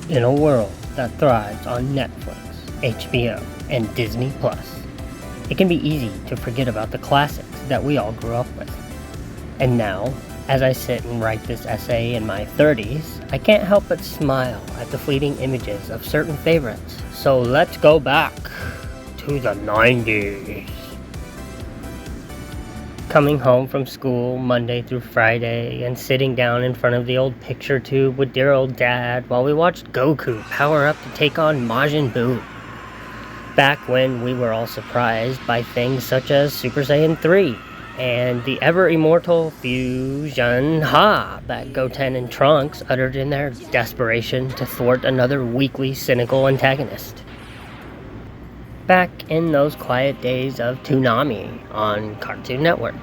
In a world that thrives on Netflix, HBO, and Disney+, it can be easy to forget about the classics that we all grew up with. And now, as I sit and write this essay in my 30s, I can't help but smile at the fleeting images of certain favorites. So let's go back to the 90s. Coming home from school Monday through Friday and sitting down in front of the old picture tube with dear old dad while we watched Goku power up to take on Majin Buu. Back when we were all surprised by things such as Super Saiyan 3 and the ever-immortal Fusion Ha that Goten and Trunks uttered in their desperation to thwart another weakly cynical antagonist. Back in those quiet days of Toonami on Cartoon Network.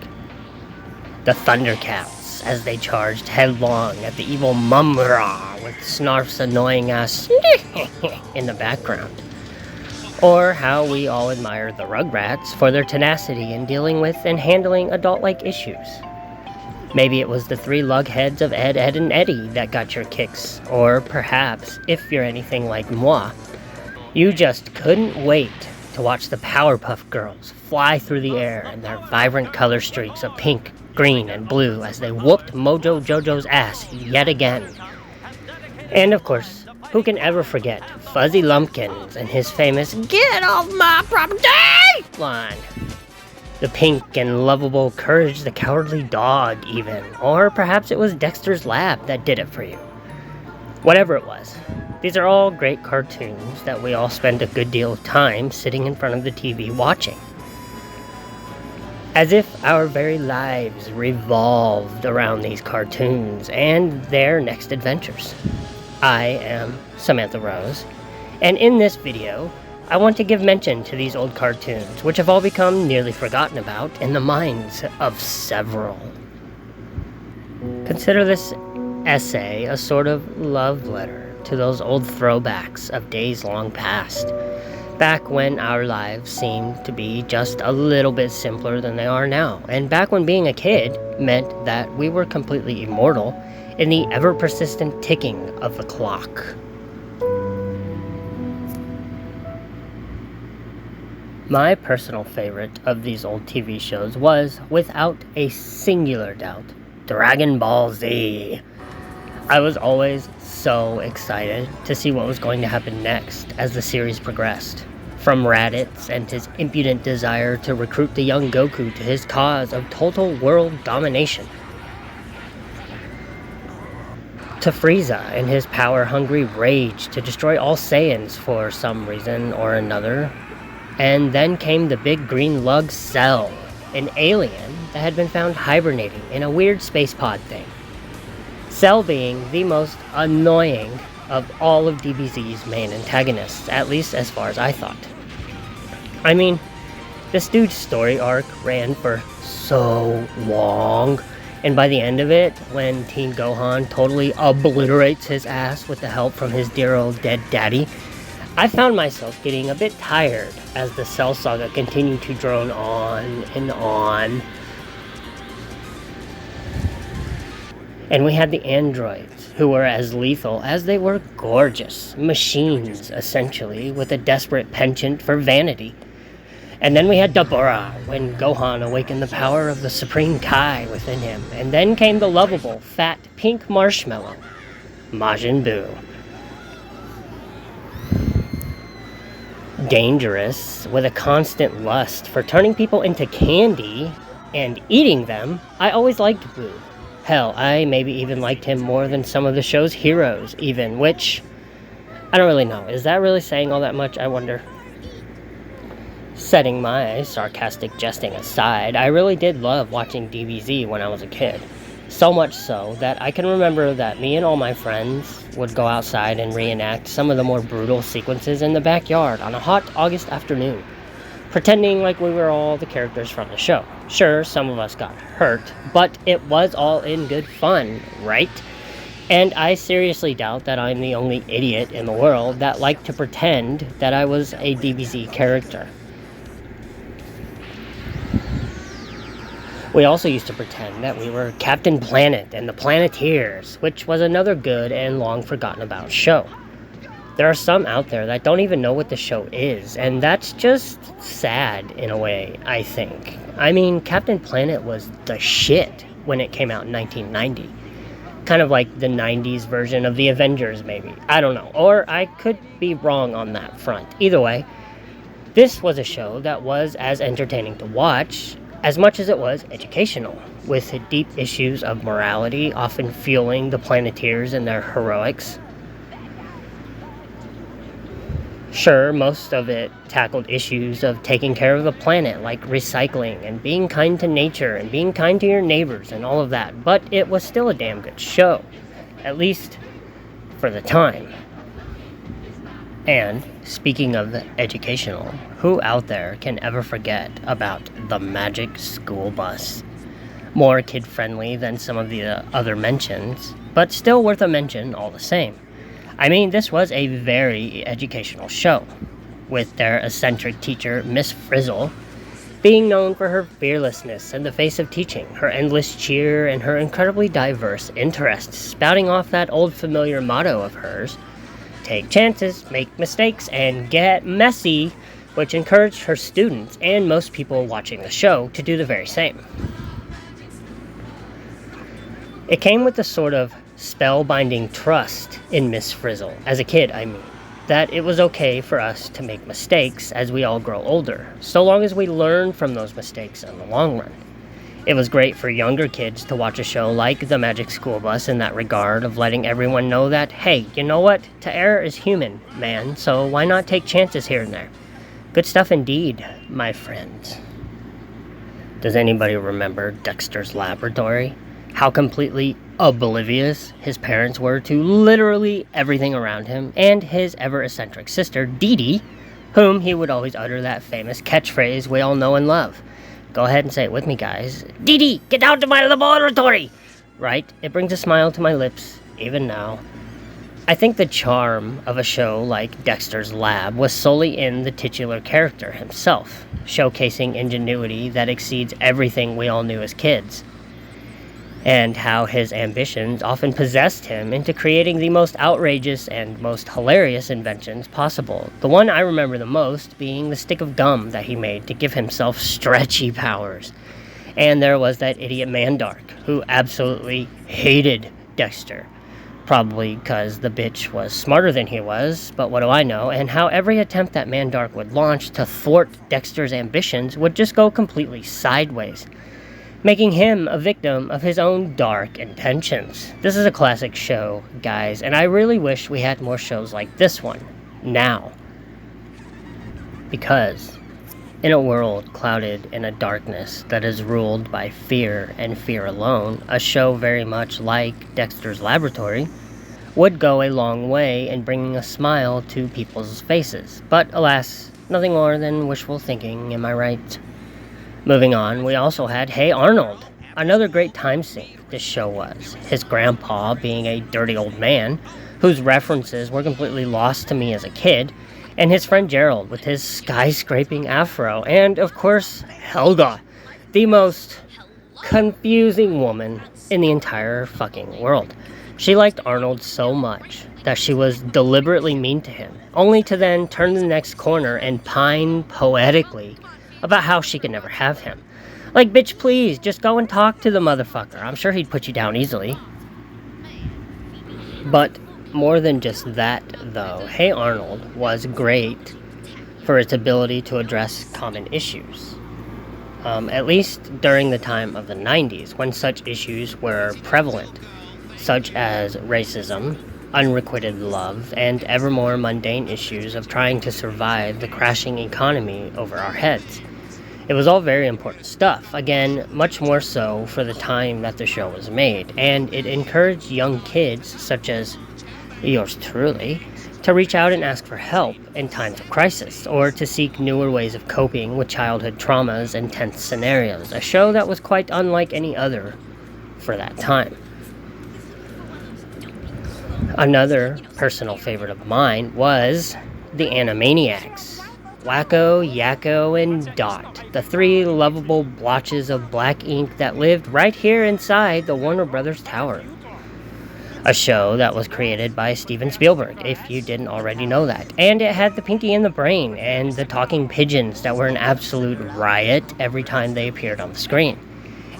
The Thundercats as they charged headlong at the evil Mumra with Snarf's annoying ass in the background. Or how we all admire the Rugrats for their tenacity in dealing with and handling adult-like issues. Maybe it was the three lugheads of Ed, Edd, and Eddy that got your kicks, or perhaps, if you're anything like moi, you just couldn't wait to watch the Powerpuff Girls fly through the air in their vibrant color streaks of pink, green, and blue as they whooped Mojo Jojo's ass yet again. And of course, who can ever forget Fuzzy Lumpkins and his famous "Get off my property!" line. The pink and lovable Courage the Cowardly Dog even, or perhaps it was Dexter's Lab that did it for you. Whatever it was, these are all great cartoons that we all spend a good deal of time sitting in front of the TV watching. As if our very lives revolved around these cartoons and their next adventures. I am Samantha Rose, and in this video, I want to give mention to these old cartoons, which have all become nearly forgotten about in the minds of several. Consider this essay a sort of love letter to those old throwbacks of days long past, back when our lives seemed to be just a little bit simpler than they are now, and back when being a kid meant that we were completely immortal in the ever-persistent ticking of the clock. My personal favorite of these old TV shows was, without a singular doubt, Dragon Ball Z. I was always so excited to see what was going to happen next as the series progressed. From Raditz and his impudent desire to recruit the young Goku to his cause of total world domination, to Frieza and his power-hungry rage to destroy all Saiyans for some reason or another. And then came the big green lug Cell, an alien that had been found hibernating in a weird space pod thing. Cell being the most annoying of all of DBZ's main antagonists, at least as far as I thought. I mean, this dude's story arc ran for so long, and by the end of it, when Teen Gohan totally obliterates his ass with the help from his dear old dead daddy, I found myself getting a bit tired as the Cell saga continued to drone on and on. And we had the androids, who were as lethal as they were gorgeous. Machines, essentially, with a desperate penchant for vanity. And then we had Dabura, when Gohan awakened the power of the Supreme Kai within him. And then came the lovable, fat, pink marshmallow, Majin Buu. Dangerous, with a constant lust for turning people into candy and eating them, I always liked Buu. Hell, I maybe even liked him more than some of the show's heroes, even, which, I don't really know. Is that really saying all that much, I wonder? Setting my sarcastic jesting aside, I really did love watching DBZ when I was a kid. So much so that I can remember that me and all my friends would go outside and reenact some of the more brutal sequences in the backyard on a hot August afternoon, pretending like we were all the characters from the show. Sure, some of us got hurt, but it was all in good fun, right? And I seriously doubt that I'm the only idiot in the world that liked to pretend that I was a DBZ character. We also used to pretend that we were Captain Planet and the Planeteers, which was another good and long forgotten about show. There are some out there that don't even know what the show is, and that's just sad in a way, I think. I mean, Captain Planet was the shit when it came out in 1990. Kind of like the 90s version of the Avengers, maybe. I don't know. Or I could be wrong on that front. Either way, this was a show that was as entertaining to watch as much as it was educational, with deep issues of morality often fueling the Planeteers and their heroics. Sure, most of it tackled issues of taking care of the planet, like recycling and being kind to nature and being kind to your neighbors and all of that, but it was still a damn good show, at least for the time. And speaking of educational, who out there can ever forget about the Magic School Bus? More kid-friendly than some of the other mentions, but still worth a mention all the same. I mean, this was a very educational show, with their eccentric teacher, Miss Frizzle, being known for her fearlessness in the face of teaching, her endless cheer, and her incredibly diverse interests, spouting off that old familiar motto of hers, take chances, make mistakes, and get messy, which encouraged her students and most people watching the show to do the very same. It came with a sort of spellbinding trust in Miss Frizzle, as a kid I mean, that it was okay for us to make mistakes as we all grow older, so long as we learn from those mistakes in the long run. It was great for younger kids to watch a show like The Magic School Bus in that regard of letting everyone know that, hey, you know what? To err is human, man, so why not take chances here and there? Good stuff indeed, my friends. Does anybody remember Dexter's Laboratory? How completely oblivious his parents were to literally everything around him, and his ever-eccentric sister, Dee, whom he would always utter that famous catchphrase we all know and love. Go ahead and say it with me, guys. Dee, get out to my laboratory! Right? It brings a smile to my lips, even now. I think the charm of a show like Dexter's Lab was solely in the titular character himself, showcasing ingenuity that exceeds everything we all knew as kids, and how his ambitions often possessed him into creating the most outrageous and most hilarious inventions possible. The one I remember the most being the stick of gum that he made to give himself stretchy powers. And there was that idiot Mandark, who absolutely hated Dexter. Probably because the bitch was smarter than he was, but what do I know, and how every attempt that Mandark would launch to thwart Dexter's ambitions would just go completely sideways, making him a victim of his own dark intentions. This is a classic show, guys, and I really wish we had more shows like this one, now. Because, in a world clouded in a darkness that is ruled by fear and fear alone, a show very much like Dexter's Laboratory would go a long way in bringing a smile to people's faces. But, alas, nothing more than wishful thinking, am I right? Moving on, we also had Hey Arnold, another great time sink this show was, his grandpa being a dirty old man, whose references were completely lost to me as a kid, and his friend Gerald with his skyscraping afro, and of course, Helga, the most confusing woman in the entire fucking world. She liked Arnold so much that she was deliberately mean to him, only to then turn the next corner and pine poetically about how she could never have him. Like, bitch, please, just go and talk to the motherfucker. I'm sure he'd put you down easily. But more than just that, though, Hey Arnold was great for its ability to address common issues. At least during the time of the 90s, when such issues were prevalent, such as racism, unrequited love, and ever more mundane issues of trying to survive the crashing economy over our heads. It was all very important stuff, again, much more so for the time that the show was made, and it encouraged young kids, such as yours truly, to reach out and ask for help in times of crisis, or to seek newer ways of coping with childhood traumas and tense scenarios, a show that was quite unlike any other for that time. Another personal favorite of mine was the Animaniacs. Wacko, Yakko, and Dot, the three lovable blotches of black ink that lived right here inside the Warner Brothers Tower. a show that was created by Steven Spielberg, if you didn't already know that. And it had the Pinky and the Brain and the talking pigeons that were an absolute riot every time they appeared on the screen.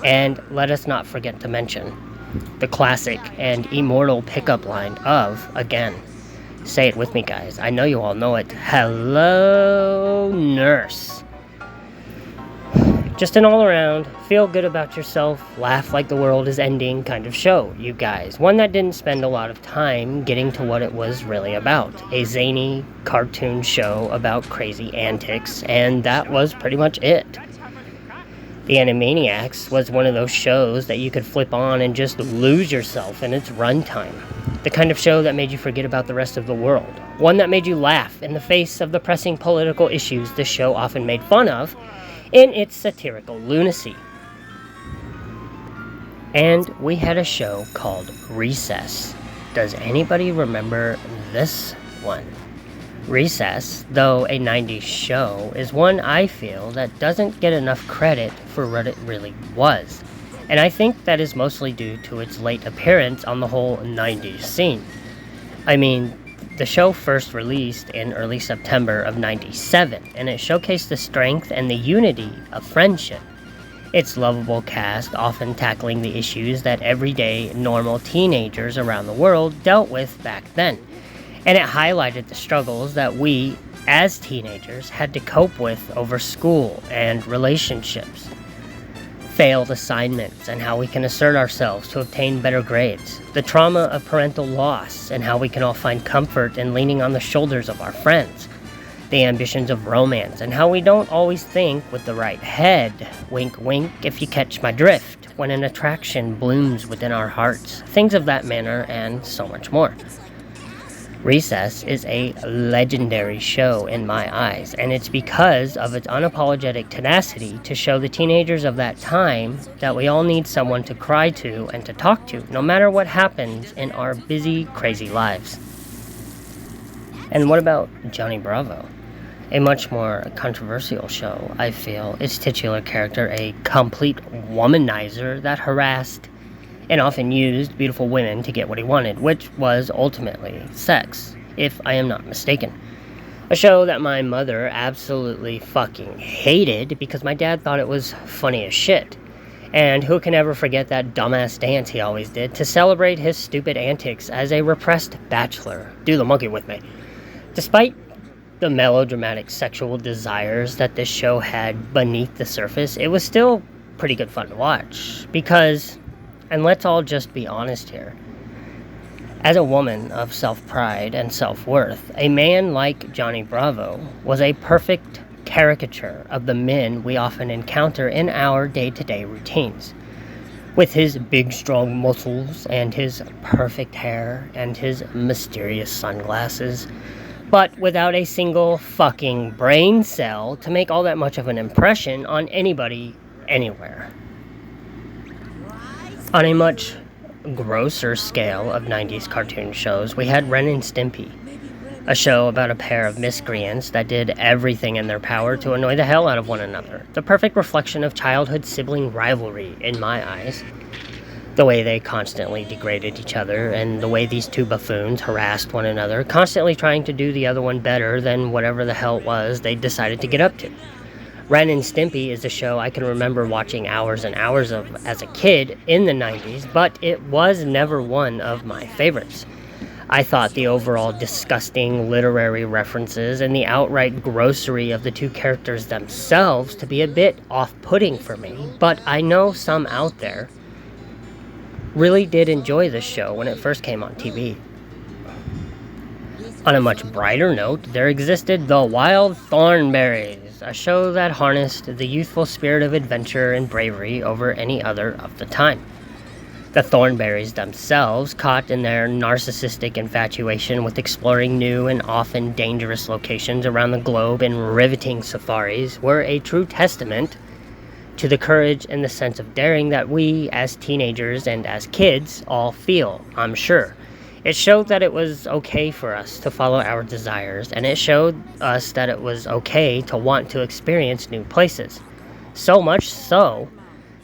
And let us not forget to mention the classic and immortal pickup line of, again, say it with me, guys, I know you all know it, "Hello, nurse." Just an all-around, feel good about yourself, laugh like the world is ending kind of show, you guys. One that didn't spend a lot of time getting to what it was really about. A zany cartoon show about crazy antics, and that was pretty much it. The Animaniacs was one of those shows that you could flip on and just lose yourself in its runtime. The kind of show that made you forget about the rest of the world. One that made you laugh in the face of the pressing political issues the show often made fun of, in its satirical lunacy. And we had a show called Recess. Does anybody remember this one? Recess, though a 90s show, is one I feel that doesn't get enough credit for what it really was. And I think that is mostly due to its late appearance on the whole 90s scene. I mean, the show first released in early September of '97, and it showcased the strength and the unity of friendship. Its lovable cast often tackling the issues that everyday, normal teenagers around the world dealt with back then. And it highlighted the struggles that we, as teenagers, had to cope with over school and relationships. Failed assignments and how we can assert ourselves to obtain better grades, the trauma of parental loss and how we can all find comfort in leaning on the shoulders of our friends, the ambitions of romance and how we don't always think with the right head, wink wink if you catch my drift, when an attraction blooms within our hearts, things of that manner and so much more. Recess is a legendary show in my eyes, and it's because of its unapologetic tenacity to show the teenagers of that time that we all need someone to cry to and to talk to, no matter what happens in our busy, crazy lives. And what about Johnny Bravo? A much more controversial show, I feel. Its titular character, a complete womanizer that harassed and often used beautiful women to get what he wanted, which was ultimately sex, if I am not mistaken. A show that my mother absolutely fucking hated because my dad thought it was funny as shit. And who can ever forget that dumbass dance he always did to celebrate his stupid antics as a repressed bachelor? Do the monkey with me. Despite the melodramatic sexual desires that this show had beneath the surface, it was still pretty good fun to watch because, and let's all just be honest here, as a woman of self-pride and self-worth, a man like Johnny Bravo was a perfect caricature of the men we often encounter in our day-to-day routines. With his big, strong muscles and his perfect hair and his mysterious sunglasses, but without a single fucking brain cell to make all that much of an impression on anybody, anywhere. On a much grosser scale of 90s cartoon shows, we had Ren and Stimpy, a show about a pair of miscreants that did everything in their power to annoy the hell out of one another. The perfect reflection of childhood sibling rivalry, in my eyes. The way they constantly degraded each other, and the way these two buffoons harassed one another, constantly trying to do the other one better than whatever the hell it was they decided to get up to. Ren and Stimpy is a show I can remember watching hours and hours of as a kid in the 90s, but it was never one of my favorites. I thought the overall disgusting literary references and the outright grossery of the two characters themselves to be a bit off-putting for me, but I know some out there really did enjoy this show when it first came on TV. On a much brighter note, there existed the Wild Thornberrys, a show that harnessed the youthful spirit of adventure and bravery over any other of the time. The Thornberries themselves, caught in their narcissistic infatuation with exploring new and often dangerous locations around the globe in riveting safaris, were a true testament to the courage and the sense of daring that we, as teenagers and as kids, all feel, I'm sure. It showed that it was okay for us to follow our desires, and it showed us that it was okay to want to experience new places. So much so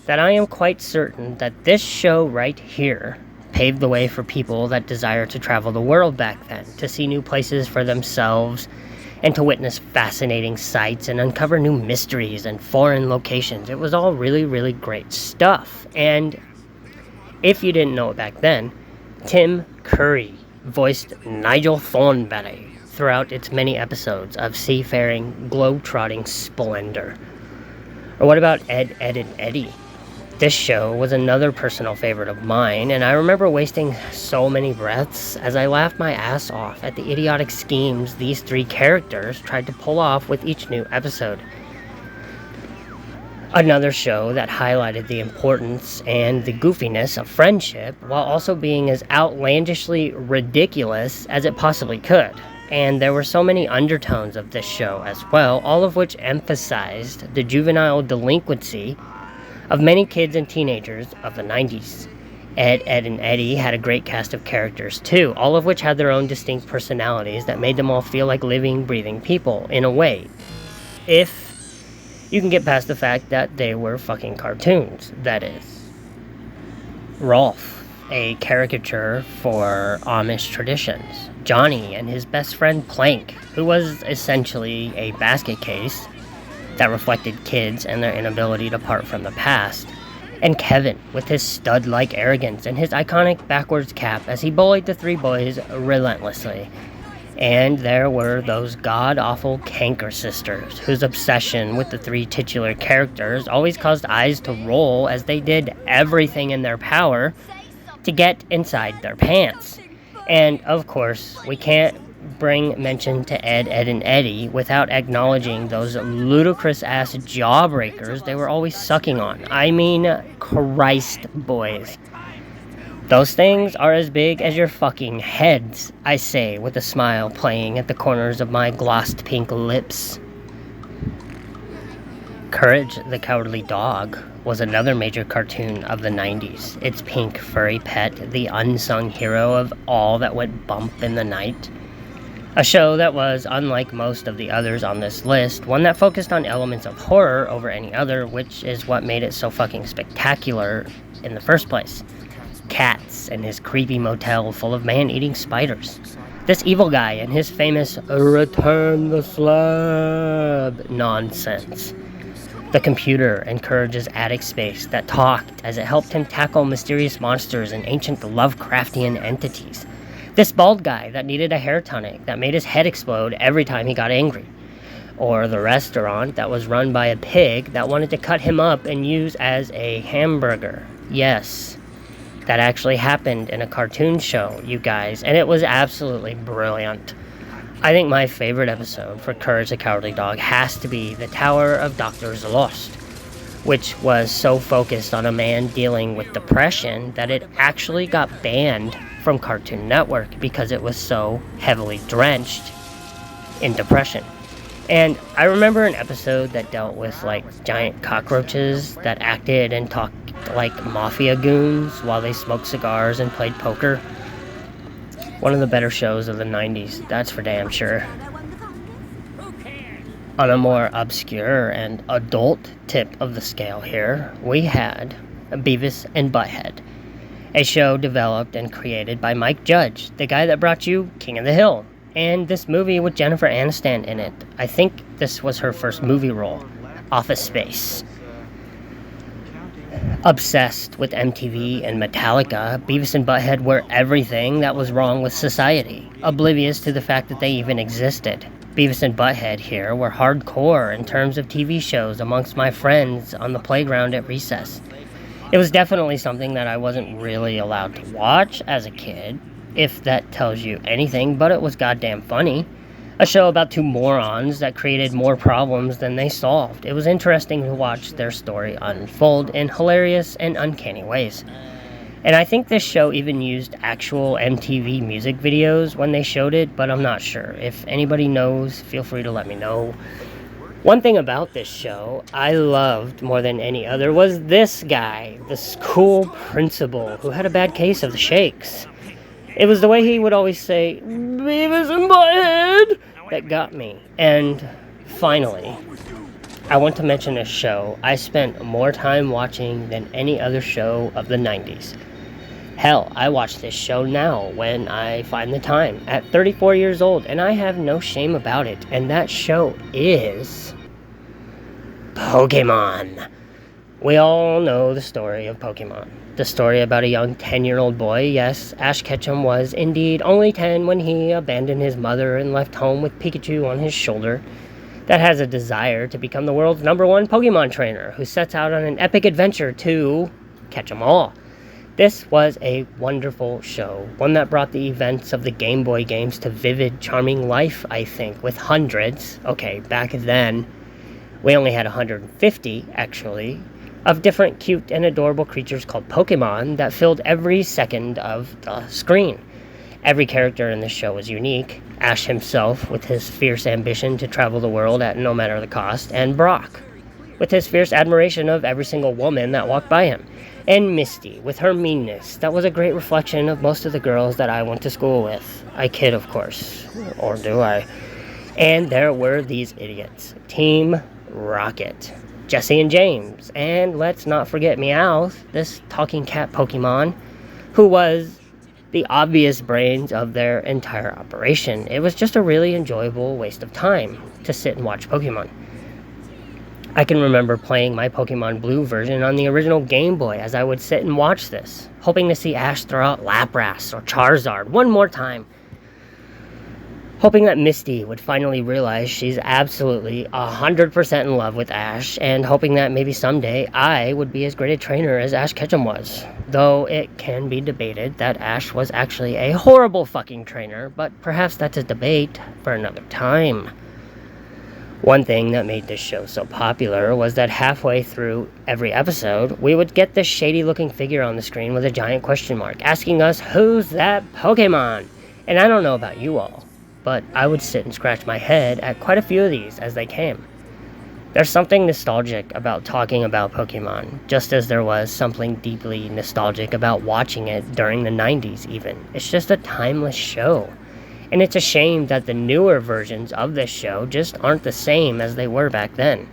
that I am quite certain that this show right here paved the way for people that desire to travel the world back then, to see new places for themselves, and to witness fascinating sights and uncover new mysteries and foreign locations. It was all really, really great stuff. And if you didn't know it back then, Tim Curry voiced Nigel Thornberry throughout its many episodes of seafaring, globe-trotting splendor. Or what about Ed, Edd, and Eddy? This show was another personal favorite of mine, and I remember wasting so many breaths as I laughed my ass off at the idiotic schemes these three characters tried to pull off with each new episode. Another show that highlighted the importance and the goofiness of friendship while also being as outlandishly ridiculous as it possibly could. And there were so many undertones of this show as well, all of which emphasized the juvenile delinquency of many kids and teenagers of the 90s. Ed, Edd, and Eddy had a great cast of characters too, all of which had their own distinct personalities that made them all feel like living, breathing people, in a way. If you can get past the fact that they were fucking cartoons, that is. Rolf, a caricature for Amish traditions. Johnny and his best friend Plank, who was essentially a basket case that reflected kids and their inability to part from the past. And Kevin, with his stud-like arrogance and his iconic backwards cap as he bullied the three boys relentlessly. And there were those god-awful Canker sisters, whose obsession with the three titular characters always caused eyes to roll as they did everything in their power to get inside their pants. And, of course, we can't bring mention to Ed, Edd, and Eddy without acknowledging those ludicrous-ass jawbreakers they were always sucking on. I mean, Christ, boys. Those things are as big as your fucking heads, I say, with a smile playing at the corners of my glossed pink lips. Courage the Cowardly Dog was another major cartoon of the 90s. Its pink furry pet, the unsung hero of all that went bump in the night. A show that was, unlike most of the others on this list, one that focused on elements of horror over any other, which is what made it so fucking spectacular in the first place. Cats and his creepy motel full of man-eating spiders. This evil guy and his famous "return the slab" nonsense. The computer and Courage's attic space that talked as it helped him tackle mysterious monsters and ancient Lovecraftian entities. This bald guy that needed a hair tonic that made his head explode every time he got angry. Or the restaurant that was run by a pig that wanted to cut him up and use as a hamburger. Yes, that actually happened in a cartoon show, you guys, and it was absolutely brilliant. I think my favorite episode for Courage the Cowardly Dog has to be The Tower of Doctors Lost, which was so focused on a man dealing with depression that it actually got banned from Cartoon Network because it was so heavily drenched in depression. And I remember an episode that dealt with like giant cockroaches that acted and talked like mafia goons while they smoked cigars and played poker. One of the better shows of the 90s, that's for damn sure. On a more obscure and adult tip of the scale here, we had Beavis and Butthead, a show developed and created by Mike Judge, the guy that brought you King of the Hill, and this movie with Jennifer Aniston in it. I think this was her first movie role, Office Space. Obsessed with MTV and Metallica, Beavis and Butthead were everything that was wrong with society, oblivious to the fact that they even existed. Beavis and Butthead here were hardcore in terms of TV shows amongst my friends on the playground at recess. It was definitely something that I wasn't really allowed to watch as a kid, if that tells you anything, but it was goddamn funny. A show about two morons that created more problems than they solved. It was interesting to watch their story unfold in hilarious and uncanny ways. And I think this show even used actual MTV music videos when they showed it, but I'm not sure. If anybody knows, feel free to let me know. One thing about this show I loved more than any other was this guy, the school principal, who had a bad case of the shakes. It was the way he would always say, "Beavis and Butthead," that got me. And finally, I want to mention a show I spent more time watching than any other show of the 90s. Hell, I watch this show now when I find the time at 34 years old, and I have no shame about it. And that show is Pokemon. We all know the story of Pokemon. The story about a young 10-year-old boy. Yes, Ash Ketchum was indeed only 10 when he abandoned his mother and left home with Pikachu on his shoulder, that has a desire to become the world's #1 Pokemon trainer, who sets out on an epic adventure to catch them all. This was a wonderful show, one that brought the events of the Game Boy games to vivid, charming life, I think, with hundreds, okay, back then, we only had 150, actually, of different cute and adorable creatures called Pokemon that filled every second of the screen. Every character in this show was unique. Ash himself, with his fierce ambition to travel the world at no matter the cost, and Brock, with his fierce admiration of every single woman that walked by him, and Misty, with her meanness. That was a great reflection of most of the girls that I went to school with. I kid, of course. Or do I? And there were these idiots. Team Rocket. Jesse and James, and let's not forget Meowth, this talking cat Pokemon, who was the obvious brains of their entire operation. It was just a really enjoyable waste of time to sit and watch Pokemon. I can remember playing my Pokemon Blue version on the original Game Boy as I would sit and watch this, hoping to see Ash throw out Lapras or Charizard one more time. Hoping that Misty would finally realize she's absolutely 100% in love with Ash, and hoping that maybe someday I would be as great a trainer as Ash Ketchum was. Though it can be debated that Ash was actually a horrible fucking trainer, but perhaps that's a debate for another time. One thing that made this show so popular was that halfway through every episode, we would get this shady looking figure on the screen with a giant question mark, asking us, who's that Pokemon? And I don't know about you all, but I would sit and scratch my head at quite a few of these as they came. There's something nostalgic about talking about Pokemon, just as there was something deeply nostalgic about watching it during the 90s even. It's just a timeless show. And it's a shame that the newer versions of this show just aren't the same as they were back then.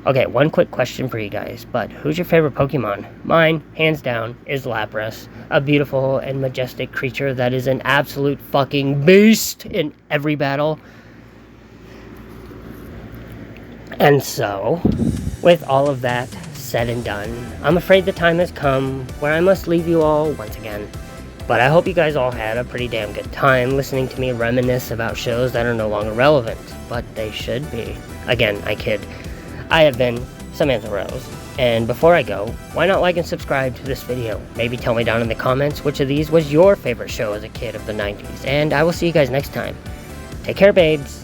Okay, one quick question for you guys, but who's your favorite Pokemon? Mine, hands down, is Lapras, a beautiful and majestic creature that is an absolute fucking beast in every battle. And so, with all of that said and done, I'm afraid the time has come where I must leave you all once again. But I hope you guys all had a pretty damn good time listening to me reminisce about shows that are no longer relevant, but they should be. Again, I kid. I have been Samantha Rose, and before I go, why not like and subscribe to this video? Maybe tell me down in the comments which of these was your favorite show as a kid of the 90s, and I will see you guys next time. Take care, babes.